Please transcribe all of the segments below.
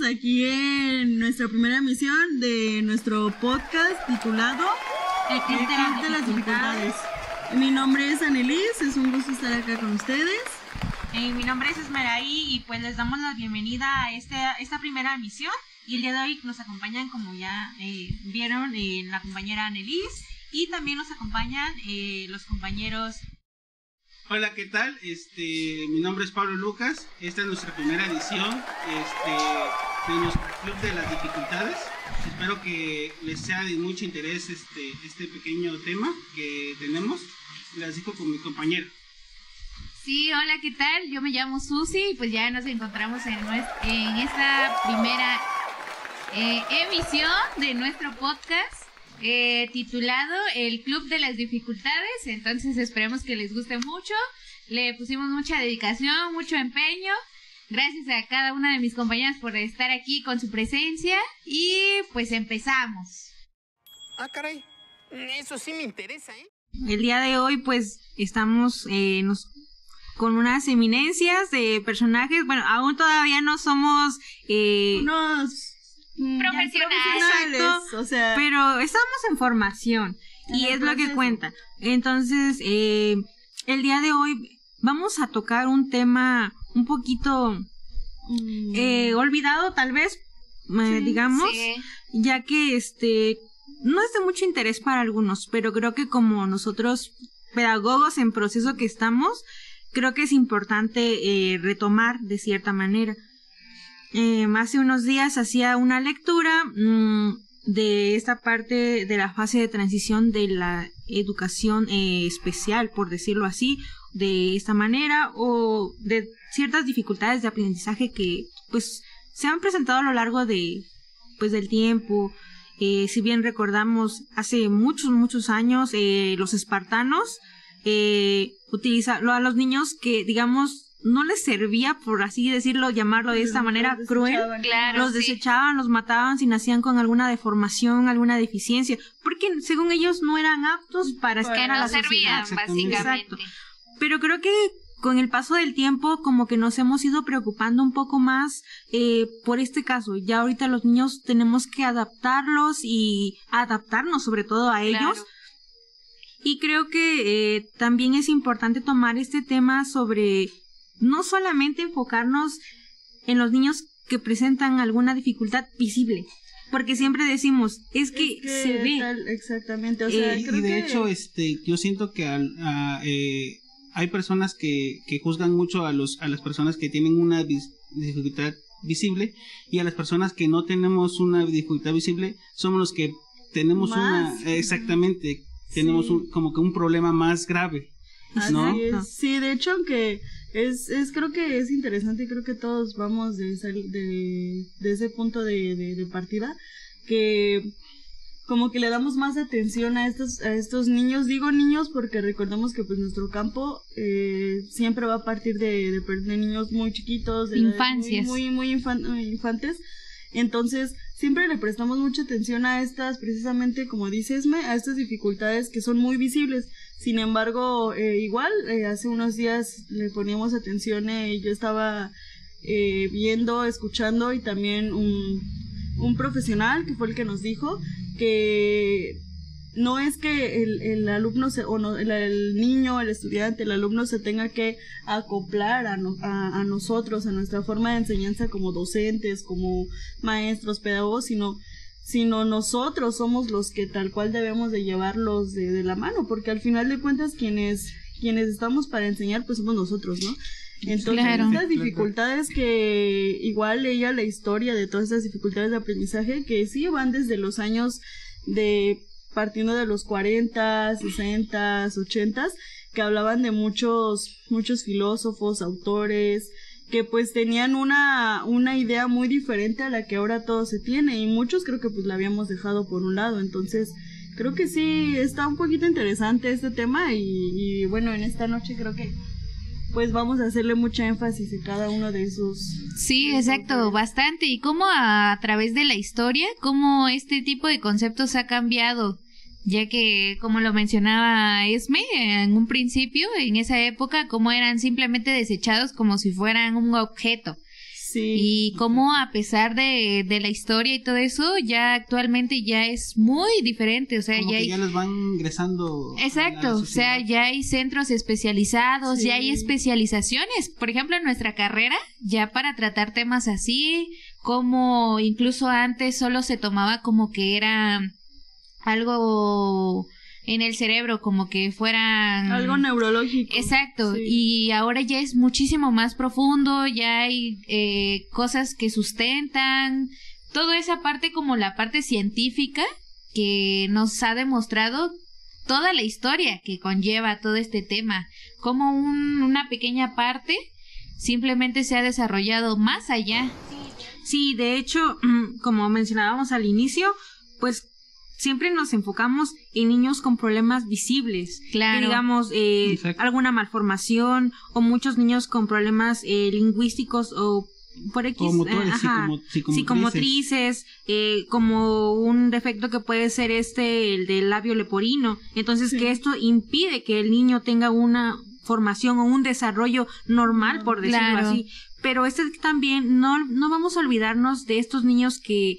aquí en nuestra primera emisión de nuestro podcast titulado El Club de las Dificultades. Mi nombre es Annelies, es un gusto estar acá con ustedes. Mi nombre es Esmeraí y pues les damos la bienvenida a esta primera emisión. Y el día de hoy nos acompañan, como ya vieron, la compañera Annelies, y también nos acompañan los compañeros. Hola, ¿qué tal? Mi nombre es Pablo Lucas. Esta es nuestra primera edición de nuestro Club de las Dificultades. Espero que les sea de mucho interés este pequeño tema que tenemos. Les dejo con mi compañero. Sí, hola, ¿qué tal? Yo me llamo Susi y pues ya nos encontramos en esta primera emisión de nuestro podcast titulado El Club de las Dificultades. Entonces esperemos que les guste mucho. Le pusimos mucha dedicación, mucho empeño. Gracias a cada una de mis compañeras por estar aquí con su presencia. Y pues empezamos. Ah, caray, eso sí me interesa, ¿eh? El día de hoy pues estamos con unas eminencias de personajes. Bueno, aún todavía no somos unos profesionales, o sea, pero estamos en formación y es lo que cuenta. Entonces, el día de hoy vamos a tocar un tema un poquito olvidado, tal vez, digamos, sí. Ya que no es de mucho interés para algunos, pero creo que como nosotros, pedagogos en proceso que estamos, creo que es importante retomar de cierta manera. Hace unos días hacía una lectura de esta parte de la fase de transición de la educación especial, por decirlo así, de esta manera, o de ciertas dificultades de aprendizaje que pues se han presentado a lo largo del tiempo. Si bien recordamos, hace muchos años los espartanos utilizaron a los niños que, digamos, no les servía, por así decirlo, llamarlo de esta manera cruel. Claro, los desechaban, los mataban si nacían con alguna deformación, alguna deficiencia, porque según ellos no eran aptos para estar a la servían, sociedad. básicamente. Exacto. Pero creo que con el paso del tiempo como que nos hemos ido preocupando un poco más por este caso. Ya ahorita los niños tenemos que adaptarlos y adaptarnos sobre todo a ellos. Claro. Y creo que también es importante tomar este tema sobre no solamente enfocarnos en los niños que presentan alguna dificultad visible, porque siempre decimos, es que se ve. Exactamente, o sea, creo y de que... hecho, yo siento que hay personas que juzgan mucho a las personas que tienen una dificultad visible, y a las personas que no tenemos una dificultad visible somos los que tenemos exactamente, tenemos como que un problema más grave, ¿no? Así es. Sí, de hecho, aunque creo que es interesante, y creo que todos vamos de ese punto de partida, que como que le damos más atención a estos niños. Digo niños porque recordemos que pues nuestro campo siempre va a partir de niños muy chiquitos, de infancias, muy infantes. Entonces siempre le prestamos mucha atención a estas, precisamente como dices, a estas dificultades que son muy visibles. Sin embargo, igual hace unos días le poníamos atención, yo estaba viendo, escuchando, y también un profesional que fue el que nos dijo que no es que el alumno el niño, el estudiante, el alumno se tenga que acoplar a nosotros, a nuestra forma de enseñanza como docentes, como maestros, pedagogos, sino nosotros somos los que tal cual debemos de llevarlos de la mano, porque al final de cuentas quienes estamos para enseñar pues somos nosotros, ¿no? Entonces, claro, estas dificultades que igual leía la historia de todas estas dificultades de aprendizaje que sí van desde los años partiendo de los 40, 60, 80, que hablaban de muchos filósofos, autores, que pues tenían una idea muy diferente a la que ahora todo se tiene, y muchos creo que pues la habíamos dejado por un lado. Entonces creo que sí está un poquito interesante este tema, y bueno, en esta noche creo que pues vamos a hacerle mucha énfasis a cada uno de esos. Sí, exacto, bastante. Y cómo a través de la historia, cómo este tipo de conceptos ha cambiado, ya que, como lo mencionaba Esme en un principio, en esa época, cómo eran simplemente desechados como si fueran un objeto. Sí. Y cómo a pesar de la historia y todo eso, ya actualmente ya es muy diferente, o sea, Como ya que hay... ya los van ingresando. Exacto, o sea, ya hay centros especializados, ya hay especializaciones. Por ejemplo, en nuestra carrera, ya para tratar temas así, como incluso antes solo se tomaba como que era algo en el cerebro, como que fueran... Algo neurológico. Exacto, Sí. y ahora ya es muchísimo más profundo, ya hay cosas que sustentan, toda esa parte como la parte científica que nos ha demostrado toda la historia que conlleva todo este tema, como una pequeña parte simplemente se ha desarrollado más allá. Sí, de hecho, como mencionábamos al inicio, pues siempre nos enfocamos en niños con problemas visibles, Claro. que digamos alguna malformación o muchos niños con problemas lingüísticos o por X, O motores, psicomotrices, como un defecto que puede ser el del labio leporino. Entonces, que esto impide que el niño tenga una formación o un desarrollo normal, por decirlo Claro. así. Pero también no vamos a olvidarnos de estos niños que,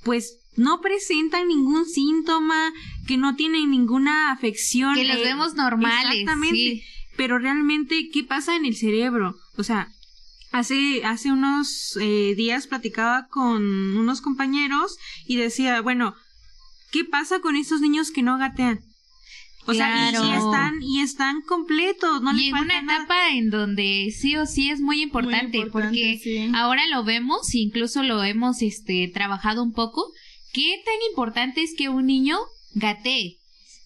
pues, no presentan ningún síntoma, que no tienen ninguna afección. Que los vemos normales. Exactamente. Sí. Pero realmente, ¿qué pasa en el cerebro? O sea, hace unos días platicaba con unos compañeros y decía, bueno, ¿qué pasa con estos niños que no gatean? O Claro. sea, y están completos, no les Y en falta una nada. etapa en donde sí o sí es muy importante, porque sí. ahora lo vemos, incluso lo hemos trabajado un poco, qué tan importante es que un niño gatee.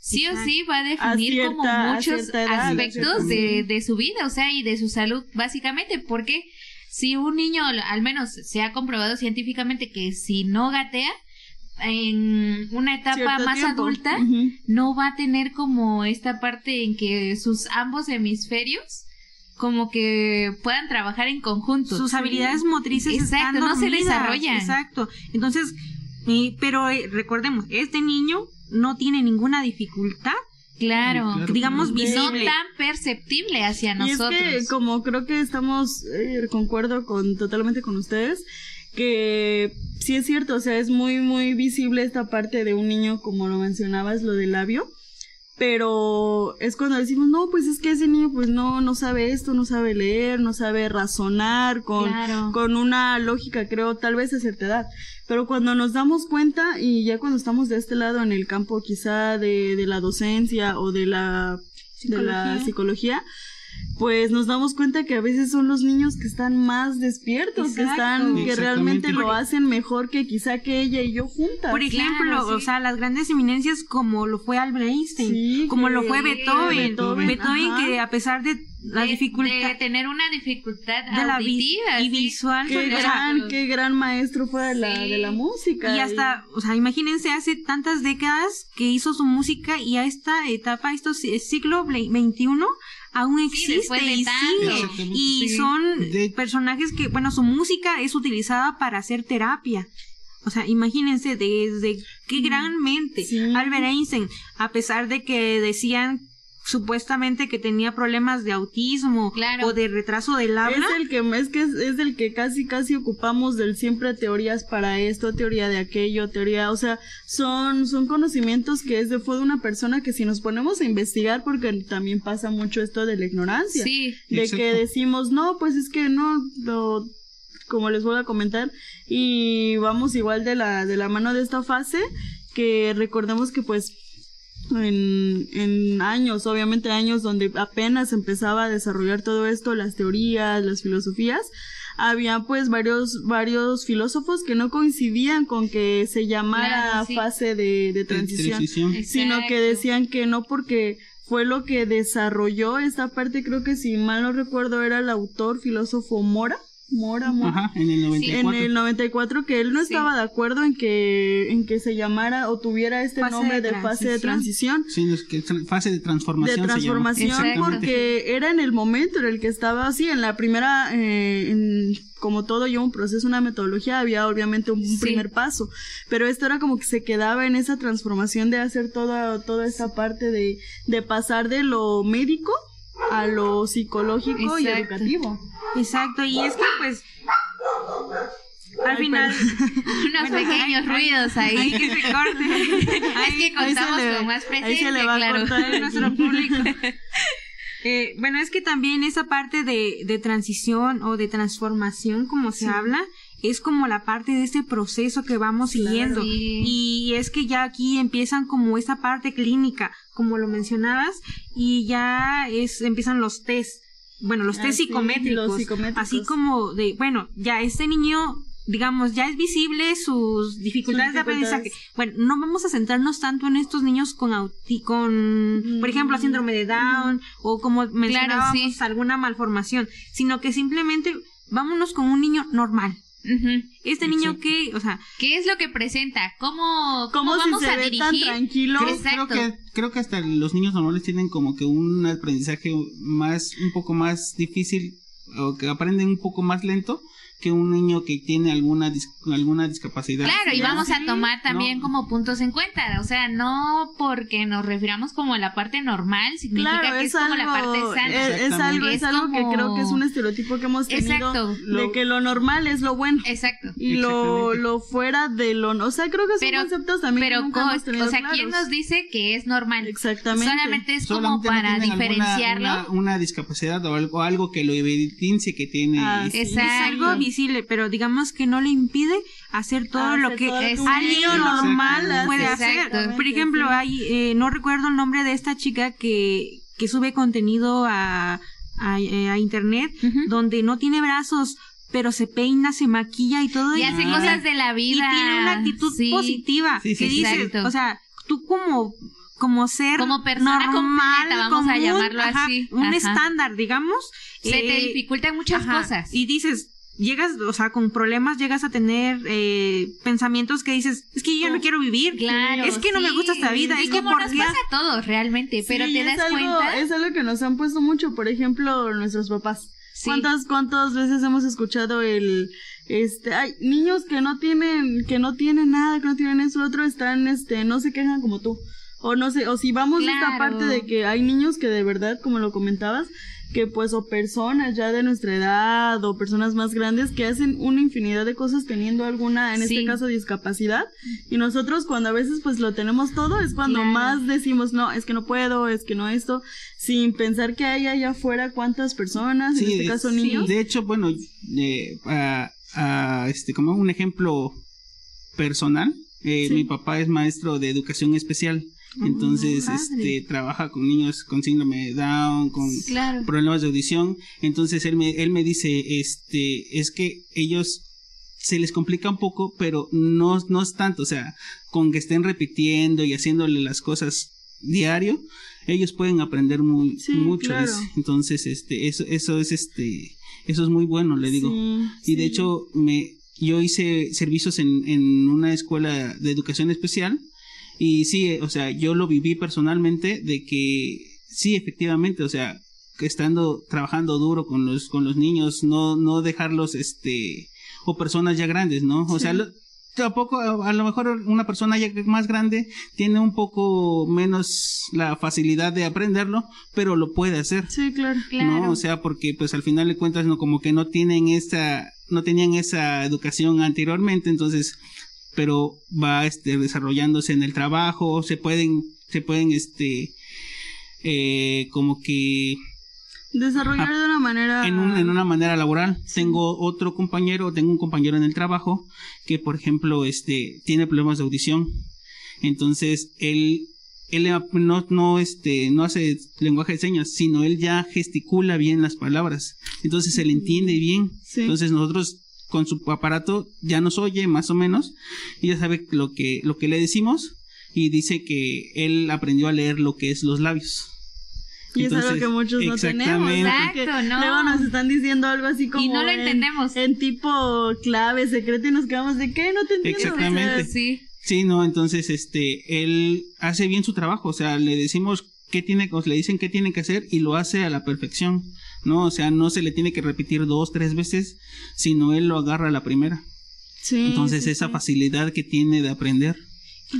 Sí o sí va a definir como muchos cierta edad, aspectos sí. de su vida, o sea, y de su salud, básicamente, porque si un niño, al menos se ha comprobado científicamente que si no gatea, en una etapa Cierto más tiempo. adulta, Ujú. no va a tener como esta parte en que sus ambos hemisferios como que puedan trabajar en conjunto. Sus habilidades motrices Exacto, están no se dormidas. desarrollan. Exacto. Entonces, pero recordemos, este niño no tiene ninguna dificultad, Claro, Claro. digamos, no visible. tan perceptible hacia Y nosotros. es que como creo que estamos, concuerdo totalmente con ustedes, que sí es cierto, o sea, es muy, muy visible esta parte de un niño, como lo mencionabas, lo del labio, pero es cuando decimos, no, pues es que ese niño pues no sabe esto, no sabe leer, no sabe razonar Claro. con una lógica, creo, tal vez a cierta edad. Pero cuando nos damos cuenta, y ya cuando estamos de este lado en el campo quizá de la docencia o de la psicología, pues nos damos cuenta que a veces son los niños que están más despiertos, Exacto. que realmente lo hacen mejor que quizá que ella y yo juntas. Por ejemplo, Claro, sí. o sea, las grandes eminencias como lo fue Albert Einstein, Sí, como que- lo fue Beethoven, ajá. que a pesar de la dificultad de tener una dificultad de la auditiva y sí. visual, Qué gran maestro fue de la música. y hasta, o sea, imagínense hace tantas décadas que hizo su música y a esta etapa, siglo XXI, aún existe después de y tanto. sigue. Y Sí. son De- personajes que, bueno, su música es utilizada para hacer terapia. O sea, imagínense desde qué gran mente. Sí. Albert Einstein, a pesar de que decían supuestamente que tenía problemas de autismo Claro. o de retraso del habla, Es del que casi ocupamos del siempre teorías para esto, teoría de aquello, teoría, o sea, son conocimientos que fue de una persona que si nos ponemos a investigar, porque también pasa mucho esto de la ignorancia, Sí, de Exacto. que decimos, no, pues es que no, como les voy a comentar, y vamos igual de la mano de esta fase, que recordemos que pues en años, obviamente años donde apenas empezaba a desarrollar todo esto, las teorías, las filosofías, había pues varios filósofos que no coincidían con que se llamara Claro, sí. fase de transición, sino que Exacto. decían que no, porque fue lo que desarrolló esta parte. Creo que si mal no recuerdo era el autor filósofo Mora. Ajá, en el 94. En el 94, que él no Sí. estaba de acuerdo en que se llamara o tuviera este Fase nombre de de fase de transición. Sí, es que fase de transformación. De transformación, se llama. Exactamente. porque era en el momento en el que estaba así, en la primera, como todo lleva un proceso, una metodología, había obviamente un Sí. primer paso, pero esto era como que se quedaba en esa transformación de hacer toda esa parte de pasar de lo médico a lo psicológico y Exacto. educativo. exacto, y es que pues al final unos pequeños ruidos ahí. Hay que se corte. Es que contamos con más ahí presencia, se le va a claro. cortar Nuestro público. Bueno, es que también esa parte de transición o de transformación, como se habla, es como la parte de este proceso que vamos siguiendo. Sí. Y es que ya aquí empiezan como esa parte clínica, como lo mencionabas, y ya empiezan los test. Bueno, los test psicométricos, los psicométricos. así como de, bueno, ya este niño, digamos, ya es visible sus dificultades de aprendizaje. Bueno, no vamos a centrarnos tanto en estos niños con por ejemplo, síndrome de Down o como mencionábamos, sí. alguna malformación, sino que simplemente vámonos con un niño normal. Ujú. Este niño que, o sea, ¿Qué es lo que presenta? ¿Cómo Como vamos si se a ve dirigir? tan tranquilo. Exacto. Creo que hasta los niños normales tienen como que un aprendizaje un poco más difícil, o que aprenden un poco más lento que un niño que tiene alguna discapacidad. Claro, y Sí, vamos a sí, tomar también no. como puntos en cuenta, o sea, no porque nos refiramos como a la parte normal, significa Claro, que es como la parte sana. es algo Es que como- creo que es un estereotipo que hemos tenido. Exacto. De que lo normal es lo bueno. Exacto. Y lo fuera de lo... O sea, creo que son Pero- conceptos también que Pero, nunca hemos tenido o sea, claros. ¿quién nos dice que es normal? Exactamente. Solamente es como Solamente no para tienen diferenciarlo. una discapacidad o algo que lo evidencie que tiene. Ah, sí. es Exacto. algo visible, pero digamos que no le impide hacer todo Hacer lo que todo lo que un alguien niño normal hace. puede Exacto. hacer. Por ejemplo, hay, no recuerdo el nombre de esta chica que sube contenido a internet, Ujú. donde no tiene brazos, pero se peina, se maquilla y todo. Y hace Ah. cosas de la y vida. tiene una actitud Sí. positiva. Sí, sí, que sí. dices, Exacto. o sea, tú como ser Como persona normal, completa, vamos a común, llamarlo ajá, así. un Ajá. estándar, digamos. Se te dificultan muchas ajá, cosas. Y dices, llegas, o sea, con problemas llegas a tener pensamientos que dices, es que yo ya no quiero vivir, Claro, es que no me sí. gusta esta vida, Y es que como por nos qué. pasa a todos realmente, pero Sí, te das cuenta. Es algo que nos han puesto mucho, por ejemplo, nuestros papás. Sí. ¿Cuántas veces hemos escuchado hay niños que no tienen nada, que no tienen eso, otro están, no se quejan como tú. O no sé, o si vamos a esta Claro. parte de que hay niños que de verdad, como lo comentabas, que pues o personas ya de nuestra edad o personas más grandes que hacen una infinidad de cosas teniendo alguna, en Sí. este caso, discapacidad, y nosotros cuando a veces pues lo tenemos todo es cuando Claro. más decimos, no, es que no puedo, es que no esto, sin pensar que hay allá afuera cuántas personas, en este caso niños. De hecho, bueno, como un ejemplo personal, Sí. mi papá es maestro de educación especial. Entonces, padre. trabaja con niños con síndrome de Down, con Claro. problemas de audición. Entonces, él me dice, es que ellos se les complica un poco, pero no es tanto, o sea, con que estén repitiendo y haciéndole las cosas diario, ellos pueden aprender Sí, mucho. claro. Dice. Entonces, eso es muy bueno, le digo. Sí, Y de sí. hecho, yo hice servicios en una escuela de educación especial. Y sí, o sea, yo lo viví personalmente de que sí, efectivamente, o sea, que trabajando duro con los niños, no dejarlos, o personas ya grandes, ¿no? O sea, tampoco, a lo mejor una persona ya más grande tiene un poco menos la facilidad de aprenderlo, pero lo puede hacer. Sí, claro. Claro. ¿No? O sea, porque pues al final de cuentas, no, como que no tenían esa educación anteriormente, entonces, pero va desarrollándose en el trabajo, se pueden como que Desarrollar de una manera... en una manera laboral. Tengo un compañero en el trabajo que, por ejemplo, tiene problemas de audición. Entonces, él no hace lenguaje de señas, sino él ya gesticula bien las palabras. Entonces, se le entiende bien. Sí. Entonces, nosotros con su aparato ya nos oye más o menos y ya sabe lo que le decimos, y dice que él aprendió a leer lo que es los labios. Y es algo Entonces, que muchos no tenemos. exactamente. Porque Exacto, ¿no? luego nos están diciendo algo así como... Y no lo entendemos. En tipo clave, secreto, y nos quedamos de ¿qué? No te entiendo. Exactamente. O sea, Sí. Sí, no, entonces él hace bien su trabajo, o sea, le decimos le dicen qué tiene que hacer y lo hace a la perfección, ¿no? O sea, no se le tiene que repetir 2, 3 veces, sino él lo agarra a la primera. sí, Entonces, sí, esa sí. facilidad que tiene de aprender.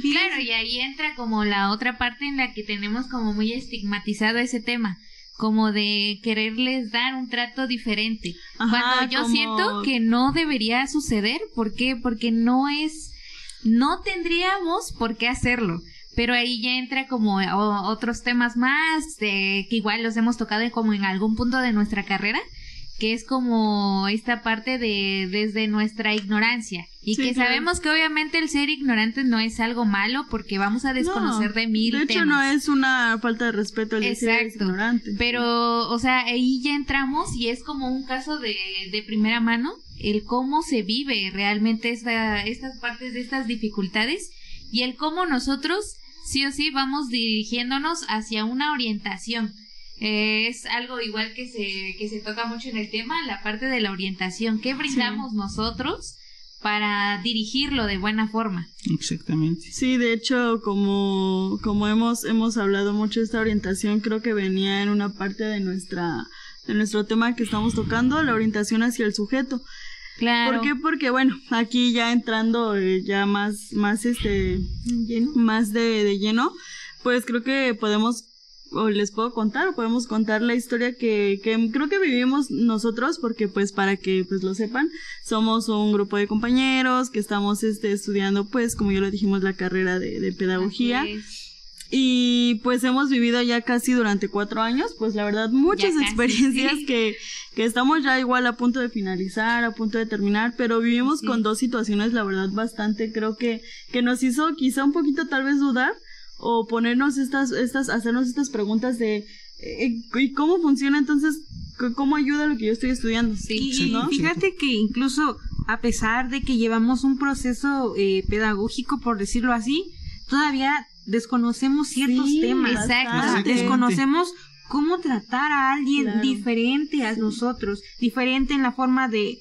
Claro, y ahí entra como la otra parte en la que tenemos como muy estigmatizado ese tema, como de quererles dar un trato diferente. Ajá, cuando yo como... siento que no debería suceder. ¿Por qué? Porque no tendríamos por qué hacerlo. Pero ahí ya entra como otros temas más, que igual los hemos tocado como en algún punto de nuestra carrera, que es como esta parte de desde nuestra ignorancia. Y sí, que claro, sabemos que obviamente el ser ignorante no es algo malo, porque vamos a desconocer de mil temas. De hecho, no es una falta de respeto el ser ignorante. Pero, o sea, ahí ya entramos y es como un caso de primera mano, el cómo se vive realmente estas partes de estas dificultades, y el cómo nosotros sí o sí vamos dirigiéndonos hacia una orientación. Es algo igual que se toca mucho en el tema, la parte de la orientación. ¿Qué brindamos nosotros para dirigirlo de buena forma? Exactamente. Sí, de hecho, como hemos hablado mucho de esta orientación, creo que venía en una parte de nuestro tema que estamos tocando, la orientación hacia el sujeto. Claro. ¿Por qué? Porque, bueno, aquí ya entrando ya más de lleno, pues creo que podemos contar la historia que creo que vivimos nosotros, porque pues para que pues lo sepan, somos un grupo de compañeros que estamos estudiando, pues como ya lo dijimos, la carrera de pedagogía. Y pues hemos vivido ya casi durante 4 años, pues la verdad muchas experiencias, sí, que estamos ya igual a punto de finalizar, a punto de terminar, pero vivimos con 2 situaciones, la verdad bastante, creo que nos hizo quizá un poquito tal vez dudar, o ponernos hacernos estas preguntas de ¿y cómo funciona entonces? ¿Cómo ayuda lo que yo estoy estudiando? Sí, ¿no? Y fíjate que incluso a pesar de que llevamos un proceso pedagógico, por decirlo así, todavía desconocemos ciertos temas. Exacto. Desconocemos cómo tratar a alguien diferente a nosotros, diferente en la forma de,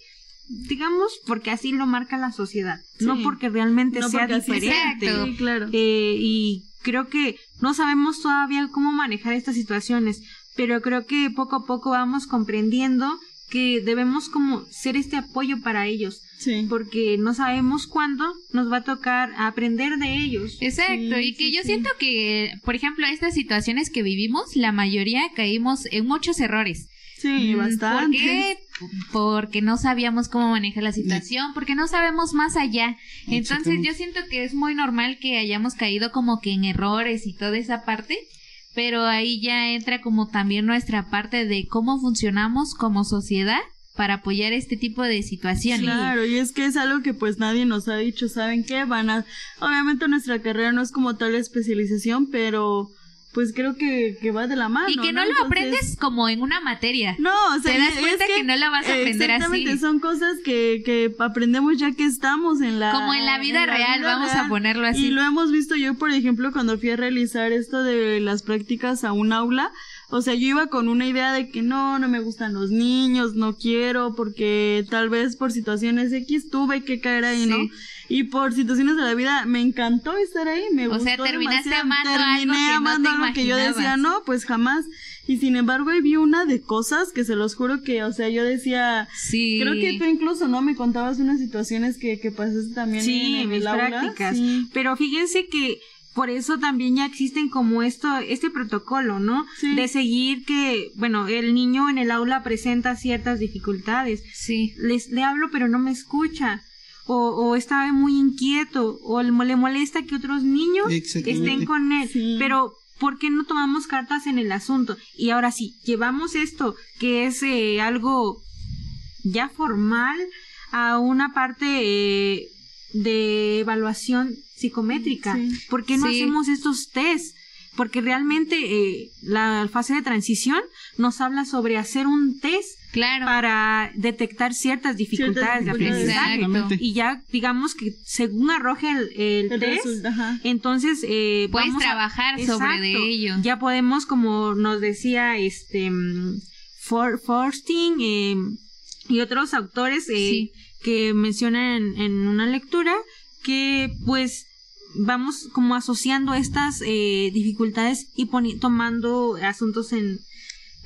digamos, porque así lo marca la sociedad, no porque realmente sea diferente. Sí, claro. Y creo que no sabemos todavía cómo manejar estas situaciones, pero creo que poco a poco vamos comprendiendo que debemos como ser este apoyo para ellos, porque no sabemos cuándo nos va a tocar aprender de ellos. Exacto, y que yo siento que, por ejemplo, estas situaciones que vivimos, la mayoría caímos en muchos errores. Sí, bastante. ¿Por qué? Porque no sabíamos cómo manejar la situación, porque no sabemos más allá. Entonces yo siento que es muy normal que hayamos caído como que en errores y toda esa parte, pero ahí ya entra como también nuestra parte de cómo funcionamos como sociedad para apoyar este tipo de situaciones. Claro, y es que es algo que pues nadie nos ha dicho, ¿saben qué? Obviamente nuestra carrera no es como tal especialización, pero pues creo que va de la mano. Y que no lo aprendes como en una materia. No, o sea, te das cuenta que no la vas a aprender exactamente, así. Son cosas que aprendemos ya que estamos en la... Como en la vida real, vamos a ponerlo así. Y lo hemos visto yo, por ejemplo, cuando fui a realizar esto de las prácticas a un aula. O sea, yo iba con una idea de que no me gustan los niños, no quiero, porque tal vez por situaciones X tuve que caer ahí, ¿no? Y por situaciones de la vida me encantó estar ahí, me gustó demasiado. O sea, terminaste amando algo que yo decía, no, pues jamás. Y sin embargo, ahí vi una de cosas que se los juro que, o sea, yo decía, creo que tú incluso, ¿no? Me contabas unas situaciones que pasaste también en el aula. Prácticas. Sí. Pero fíjense que por eso también ya existen como este protocolo, ¿no? Sí. De seguir que, bueno, el niño en el aula presenta ciertas dificultades. Sí. Le hablo pero no me escucha. O está muy inquieto. O le molesta que otros niños estén con él. Sí. Pero ¿por qué no tomamos cartas en el asunto? Y ahora sí, llevamos esto, que es algo ya formal, a una parte de evaluación psicométrica. ¿Por qué no hacemos estos test? Porque realmente la fase de transición nos habla sobre hacer un test para detectar ciertas dificultades de aprendizaje. Y ya digamos que según arroje el test, entonces puedes trabajar sobre de ello. Ya podemos, como nos decía Forsting y otros autores que mencionan en una lectura, que pues vamos como asociando estas dificultades y tomando asuntos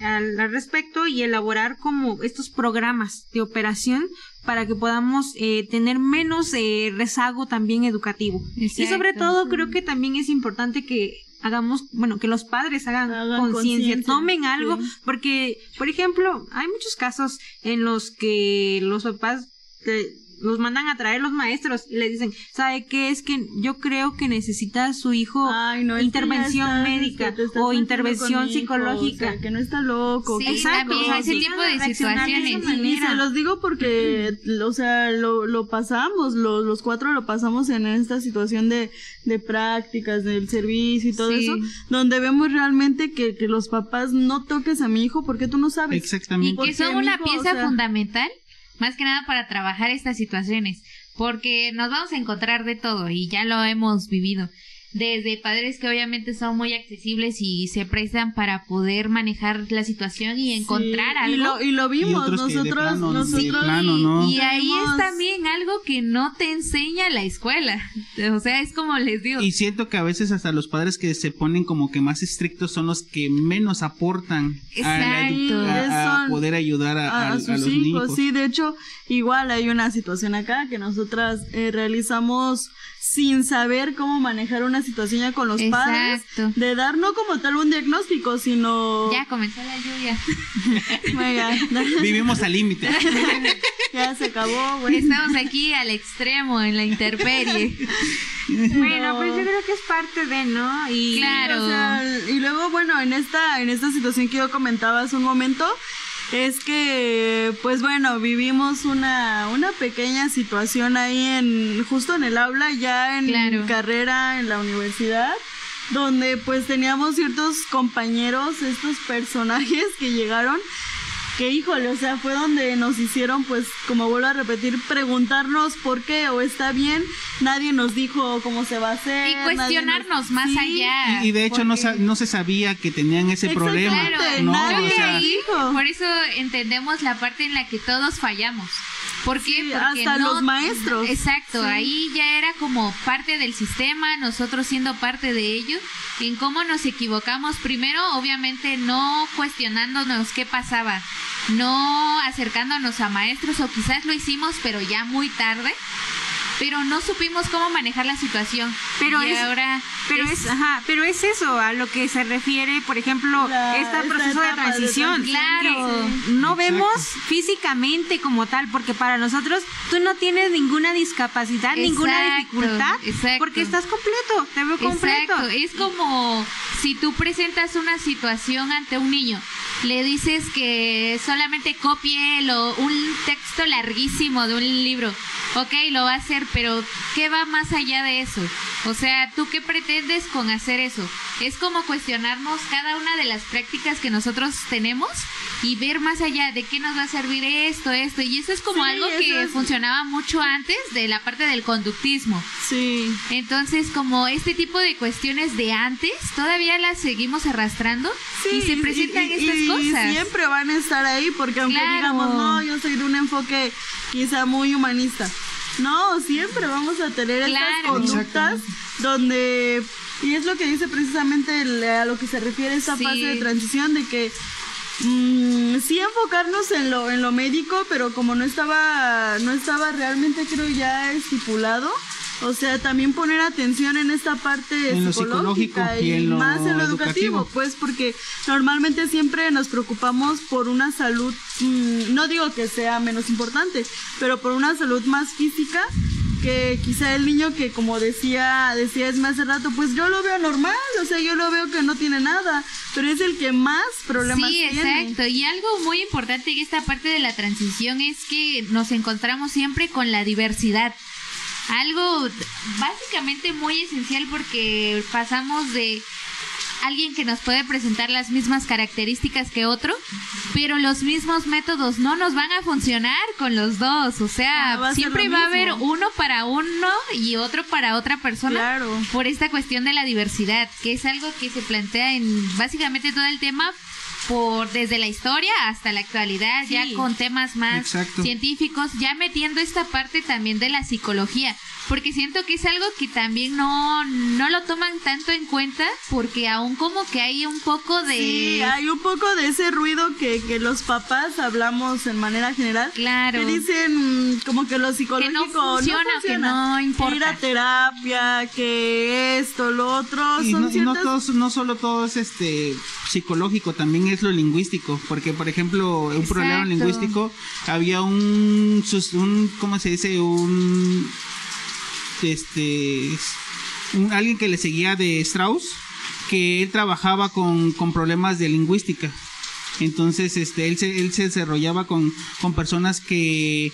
al respecto, y elaborar como estos programas de operación para que podamos tener menos rezago también educativo. Exacto. Y sobre todo creo que también es importante que hagamos, bueno, que los padres hagan conciencia, tomen algo, sí. Porque, por ejemplo, hay muchos casos en los que los papás los mandan a traer los maestros y les dicen, ¿sabe qué? Es que yo creo que necesita su hijo intervención médica o intervención psicológica. O sea, que no está loco. Sí, también ese tipo de situaciones. Y se los digo porque, o sea, lo pasamos, los 4 lo pasamos en esta situación de prácticas, del servicio y todo eso, donde vemos realmente que los papás no toques a mi hijo porque tú no sabes. Exactamente. Y que son una pieza fundamental. Más que nada para trabajar estas situaciones, porque nos vamos a encontrar de todo y ya lo hemos vivido. Desde padres que obviamente son muy accesibles y se prestan para poder manejar la situación y encontrar algo. Y lo vimos nosotros. ¿no? Y ahí es también algo que no te enseña la escuela. O sea, es como les digo. Y siento que a veces hasta los padres que se ponen como que más estrictos son los que menos aportan a poder ayudar a sus los hijos. hijos. Sí, de hecho, igual hay una situación acá que nosotras realizamos sin saber cómo manejar una situación ya con los padres, de dar no como tal un diagnóstico, sino... Ya comenzó la lluvia. Vivimos al límite. Ya se acabó, güey. Estamos aquí al extremo, en la intemperie. Bueno, pues yo creo que es parte de, ¿no? Y claro. O sea, y luego, bueno, en esta situación que yo comentaba hace un momento, es que, pues bueno, vivimos una pequeña situación ahí justo en el aula, ya en carrera, en la universidad, donde pues teníamos ciertos compañeros, estos personajes que llegaron, que híjole, o sea, fue donde nos hicieron, pues, como vuelvo a repetir, preguntarnos por qué o está bien, nadie nos dijo cómo se va a hacer. Y cuestionarnos más allá. Y de hecho no se sabía que tenían ese problema. Claro, ¿no? nadie dijo. Por eso entendemos la parte en la que todos fallamos. ¿Por qué? Sí, porque hasta los maestros. Exacto, ahí ya era como parte del sistema, nosotros siendo parte de ello, en cómo nos equivocamos. Primero, obviamente, no cuestionándonos qué pasaba, no acercándonos a maestros, o quizás lo hicimos, pero ya muy tarde. Pero no supimos cómo manejar la situación. Pero es eso a lo que se refiere, por ejemplo, este proceso de transición. Claro. No vemos físicamente como tal, porque para nosotros tú no tienes ninguna discapacidad, ninguna dificultad, porque estás completo, te veo completo. Exacto. Es como si tú presentas una situación ante un niño, le dices que solamente copie un texto larguísimo de un libro. Ok, lo va a hacer, pero ¿qué va más allá de eso? O sea, ¿tú qué pretendes con hacer eso? Es como cuestionarnos cada una de las prácticas que nosotros tenemos y ver más allá de qué nos va a servir esto. Y eso es como algo que funcionaba mucho antes de la parte del conductismo. Sí. Entonces, como este tipo de cuestiones de antes, todavía las seguimos arrastrando y se presentan estas cosas. Y siempre van a estar ahí, porque aunque digamos, no, yo soy de un enfoque quizá muy humanista. No, siempre vamos a tener estas conductas donde, y es lo que dice precisamente a lo que se refiere esta fase de transición, de que sí enfocarnos en lo médico, pero como no estaba realmente, creo, ya estipulado. O sea, también poner atención en esta parte en psicológica y más en lo educativo, pues porque normalmente siempre nos preocupamos por una salud, no digo que sea menos importante, pero por una salud más física, que quizá el niño que, como decía Esme hace rato, pues yo lo veo normal, o sea, yo lo veo que no tiene nada, pero es el que más problemas tiene. Sí, exacto, y algo muy importante en esta parte de la transición es que nos encontramos siempre con la diversidad. Algo básicamente muy esencial, porque pasamos de alguien que nos puede presentar las mismas características que otro, pero los mismos métodos no nos van a funcionar con los dos. O sea, siempre va a haber uno para uno y otro para otra persona, por esta cuestión de la diversidad, que es algo que se plantea en básicamente todo el tema, desde la historia hasta la actualidad, ya con temas más científicos, ya metiendo esta parte también de la psicología, porque siento que es algo que también no lo toman tanto en cuenta, porque aún como que hay un poco de... Sí, hay un poco de ese ruido que los papás hablamos en manera general. Claro. Que dicen como que lo psicológico que no funciona, que no importa. Que ir a terapia, que esto, lo otro. Y no solo todo es psicológico, también es lo lingüístico, porque por ejemplo, un problema lingüístico, había ¿cómo se dice? Alguien que le seguía de Strauss, que él trabajaba con problemas de lingüística. Entonces él se desarrollaba con personas que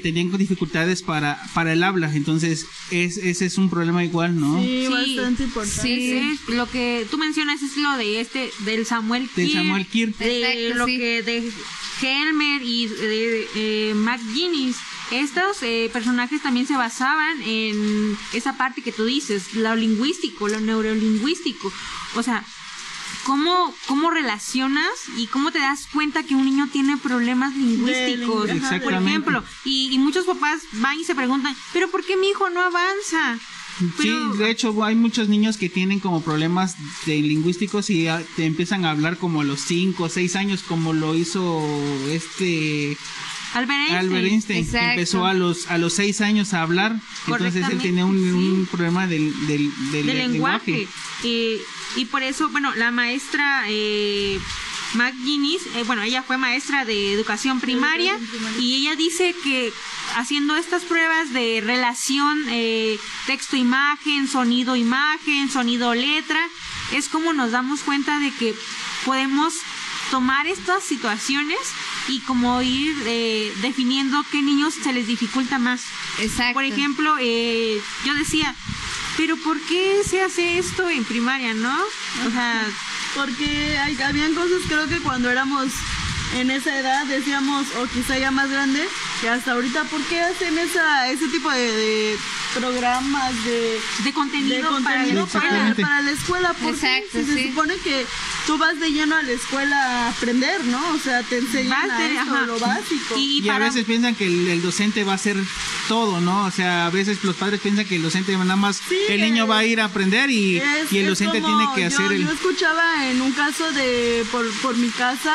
tenían dificultades para el habla. Entonces ese es un problema igual, ¿no? Sí, bastante importante. Sí, lo que tú mencionas es lo de del Samuel Kirk. Exacto, de Helmer y de McGinnis. Estos personajes también se basaban en esa parte que tú dices, lo lingüístico, lo neurolingüístico. O sea, ¿cómo relacionas y cómo te das cuenta que un niño tiene problemas lingüísticos? Por ejemplo, y muchos papás van y se preguntan, ¿pero por qué mi hijo no avanza? Sí, de hecho hay muchos niños que tienen como problemas lingüísticos y te empiezan a hablar como a los 5 o 6 años, como lo hizo Albert Einstein, que empezó a los 6 años a hablar. Entonces él tenía un problema del lenguaje. Y por eso, bueno, la maestra McGinnis, ella fue maestra de educación primaria y ella dice que haciendo estas pruebas de relación texto-imagen, sonido-imagen, sonido-letra, es como nos damos cuenta de que podemos tomar estas situaciones y como ir definiendo qué niños se les dificulta más. Exacto. Por ejemplo, yo decía, pero ¿por qué se hace esto en primaria, no? O sea, porque habían cosas, creo que cuando éramos en esa edad decíamos, o quizá ya más grande, que hasta ahorita, ¿por qué hacen ese tipo de programas de contenido para la escuela? Porque se supone que tú vas de lleno a la escuela a aprender, ¿no? O sea, te enseñan lo básico. Y a veces piensan que el docente va a hacer todo, ¿no? O sea, a veces los padres piensan que el docente nada más, el niño va a ir a aprender y el docente tiene que hacer Yo escuchaba en un caso por mi casa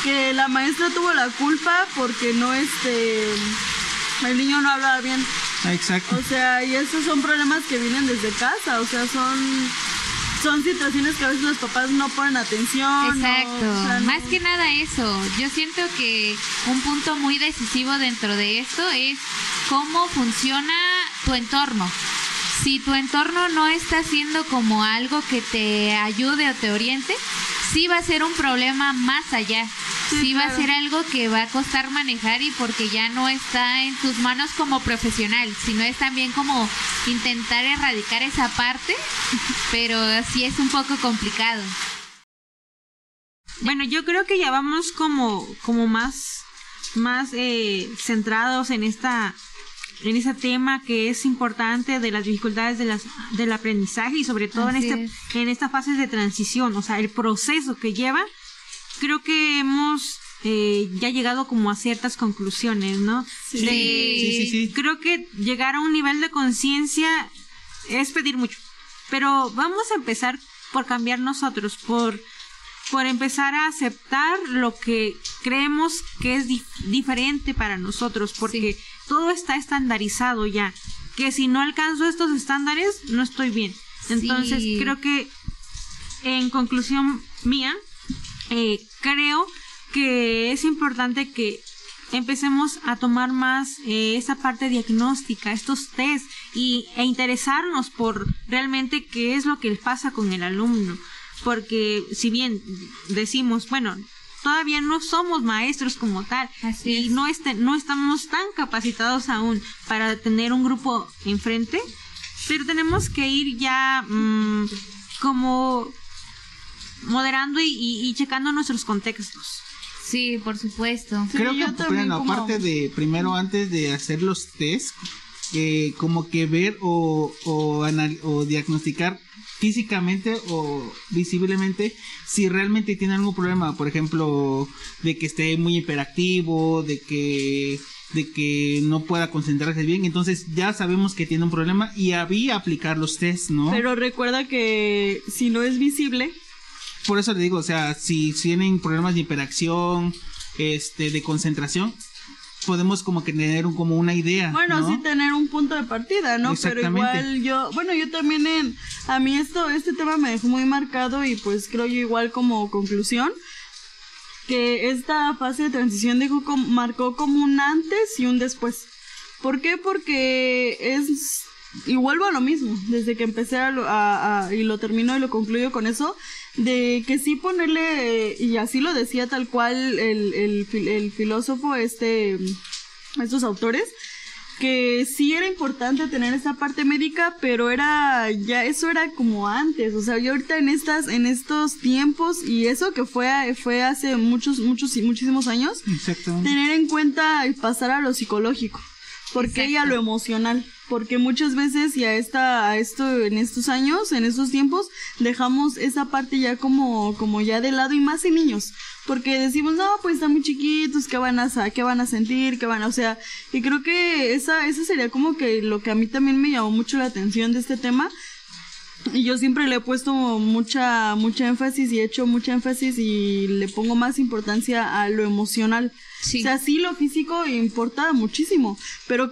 que la maestra tuvo la culpa porque el niño no hablaba bien. Exacto. O sea, y esos son problemas que vienen desde casa, o sea, son situaciones que a veces los papás no ponen atención. Exacto, o sea, más que nada eso. Yo siento que un punto muy decisivo dentro de esto es cómo funciona tu entorno. Si tu entorno no está haciendo como algo que te ayude o te oriente, sí va a ser un problema más allá. Sí, va a ser algo que va a costar manejar y porque ya no está en tus manos como profesional, sino es también como intentar erradicar esa parte, pero sí es un poco complicado. Bueno, yo creo que ya vamos como más centrados en ese tema que es importante de las dificultades del aprendizaje y sobre todo en esta fase de transición, o sea, el proceso que lleva. Creo que hemos ya llegado como a ciertas conclusiones, ¿no? Sí. Creo que llegar a un nivel de conciencia es pedir mucho, pero vamos a empezar por cambiar nosotros, por empezar a aceptar lo que creemos que es diferente para nosotros, porque todo está estandarizado ya, que si no alcanzo estos estándares no estoy bien. Entonces creo que en conclusión mía, creo que es importante que empecemos a tomar más esa parte diagnóstica, estos test e interesarnos por realmente qué es lo que pasa con el alumno, porque si bien decimos, bueno, todavía no somos maestros como tal y no estamos tan capacitados aún para tener un grupo enfrente, pero tenemos que ir ya como moderando y checando nuestros contextos. Sí, por supuesto. Creo que aparte de primero, antes de hacer los test, como que ver o diagnosticar físicamente o visiblemente si realmente tiene algún problema, por ejemplo, de que esté muy hiperactivo, de que no pueda concentrarse bien. Entonces ya sabemos que tiene un problema y había aplicar los test, ¿no? Pero recuerda que si no es visible, por eso le digo, o sea, si tienen problemas de hiperacción, de concentración, podemos como que tener como una idea, bueno, ¿no? sí tener un punto de partida, ¿no? Pero igual yo también a mí este tema me dejó muy marcado y pues creo yo igual como conclusión que esta fase de transición marcó como un antes y un después. ¿Por qué? Porque y vuelvo a lo mismo, desde que empecé y lo termino y lo concluyo con eso, de que sí ponerle, y así lo decía tal cual el filósofo, estos autores, que sí era importante tener esa parte médica, pero eso era como antes, o sea, yo ahorita en estos tiempos, y eso que fue hace muchísimos años, tener en cuenta y pasar a lo psicológico. ¿Por qué? Y a lo emocional, porque muchas veces y en estos años, en estos tiempos, dejamos esa parte ya como ya de lado, y más en niños, porque decimos, no, pues están muy chiquitos, ¿qué van a sentir? O sea, y creo que esa sería como que lo que a mí también me llamó mucho la atención de este tema. Y yo siempre le he puesto mucha énfasis y he hecho mucha énfasis y le pongo más importancia a lo emocional. Sí. O sea, sí, lo físico importa muchísimo, pero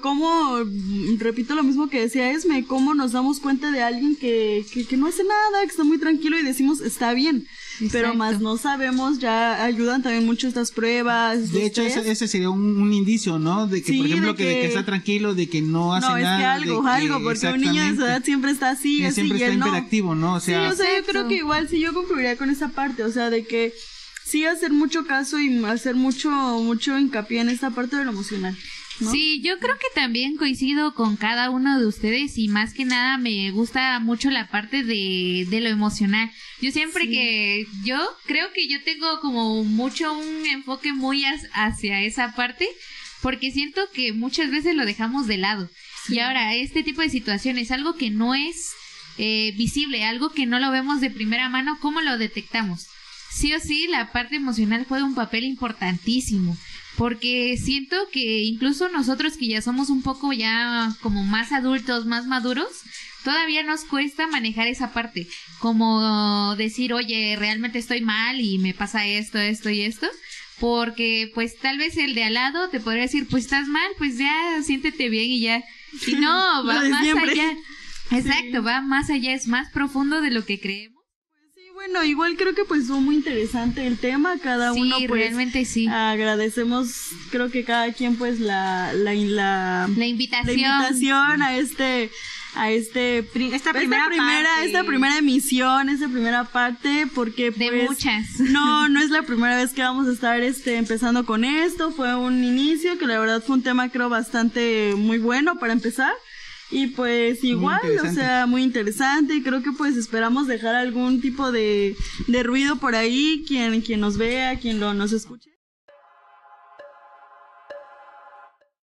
repito lo mismo que decía Esme, cómo nos damos cuenta de alguien que no hace nada, que está muy tranquilo y decimos, está bien. Exacto. Pero más no sabemos, ya ayudan también mucho estas pruebas. De hecho, ese sería un indicio, ¿no? De que, sí, por ejemplo, de que está tranquilo, de que no hace nada. No, es que algo, porque un niño de su edad siempre está así, siempre está hiperactivo, ¿no? O sea, sí, o sea, yo creo que igual sí yo concluiría con esa parte, o sea, de que sí hacer mucho caso y hacer mucho hincapié en esta parte de lo emocional, ¿no? Sí, yo creo que también coincido con cada uno de ustedes y más que nada me gusta mucho la parte de lo emocional. Yo siempre yo creo que yo tengo como un enfoque muy hacia esa parte, porque siento que muchas veces lo dejamos de lado. Sí. Y ahora, este tipo de situaciones, algo que no es visible, algo que no lo vemos de primera mano, ¿cómo lo detectamos? Sí o sí, la parte emocional juega un papel importantísimo, porque siento que incluso nosotros que ya somos un poco ya como más adultos, más maduros, todavía nos cuesta manejar esa parte, como decir, oye, realmente estoy mal y me pasa esto y esto, porque pues tal vez el de al lado te podría decir, pues estás mal, pues ya siéntete bien y ya, y no, va más allá, exacto, va más allá, es más profundo de lo que creemos. Bueno, igual creo que pues fue muy interesante el tema, cada uno pues realmente sí. Agradecemos, creo que cada quien pues la invitación a esta primera emisión, esta primera parte, porque pues de muchas. No es la primera vez que vamos a estar empezando con esto, fue un inicio que la verdad fue un tema creo bastante muy bueno para empezar. Y pues igual, o sea, muy interesante, y creo que pues esperamos dejar algún tipo de ruido por ahí, quien nos vea, quien nos escuche.